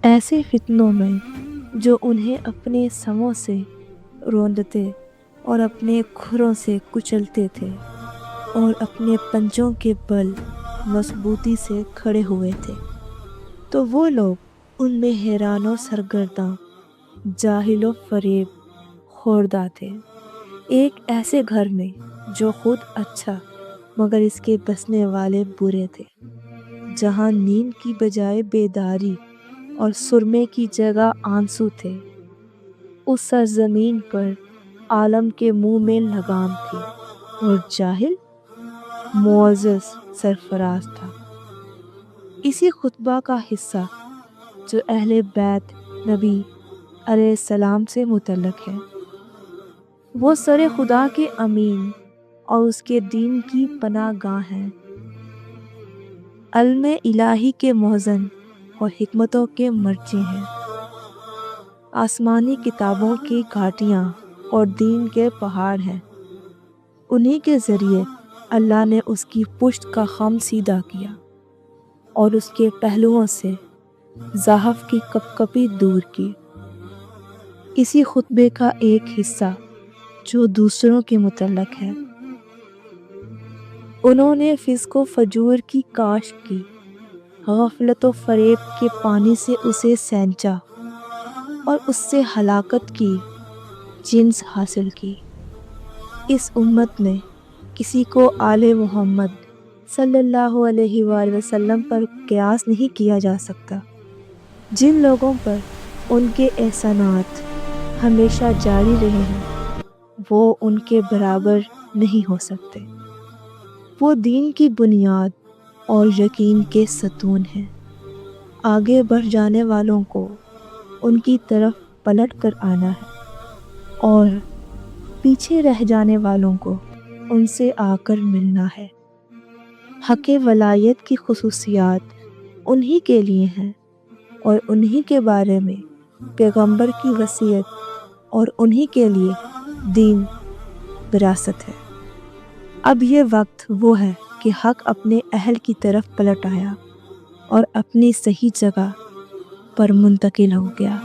ایسے فتنوں میں جو انہیں اپنے سموں سے روندتے اور اپنے کھروں سے کچلتے تھے اور اپنے پنجوں کے بل مضبوطی سے کھڑے ہوئے تھے، تو وہ لوگ ان میں حیران و سرگرداں، جاہل و فریب خوردہ تھے۔ ایک ایسے گھر میں جو خود اچھا مگر اس کے بسنے والے برے تھے، جہاں نیند کی بجائے بیداری اور سرمے کی جگہ آنسو تھے۔ اس سرزمین پر عالم کے منہ میں لگام تھی اور جاہل معزز سرفراز تھا۔ اسی خطبہ کا حصہ جو اہل بیت نبی علیہ السلام سے متعلق ہے، وہ سر خدا کے امین اور اس کے دین کی پناہ گاہ ہیں، علم الہی کے مخزن اور حکمتوں کے مرچے ہیں، آسمانی کتابوں کی گھاٹیاں اور دین کے پہاڑ ہیں۔ انہی کے ذریعے اللہ نے اس کی پشت کا خم سیدھا کیا اور اس کے پہلوؤں سے زحف کی کپکپی دور کی۔ اسی خطبے کا ایک حصہ جو دوسروں کے متعلق ہے، انہوں نے فسق و فجور کی کاشت کی، غفلت و فریب کے پانی سے اسے سینچا اور اس سے ہلاکت کی جنس حاصل کی۔ اس امت میں کسی کو آل محمد صلی اللہ علیہ وآلہ وسلم پر قیاس نہیں کیا جا سکتا۔ جن لوگوں پر ان کے احسانات ہمیشہ جاری رہے ہیں، وہ ان کے برابر نہیں ہو سکتے۔ وہ دین کی بنیاد اور یقین کے ستون ہیں۔ آگے بڑھ جانے والوں کو ان کی طرف پلٹ کر آنا ہے اور پیچھے رہ جانے والوں کو ان سے آ کر ملنا ہے۔ حق ولایت کی خصوصیات انہی کے لیے ہیں اور انہی کے بارے میں پیغمبر کی وصیت اور انہی کے لیے دین وراثت ہے۔ اب یہ وقت وہ ہے کہ حق اپنے اہل کی طرف پلٹ آیا اور اپنی صحیح جگہ پر منتقل ہو گیا۔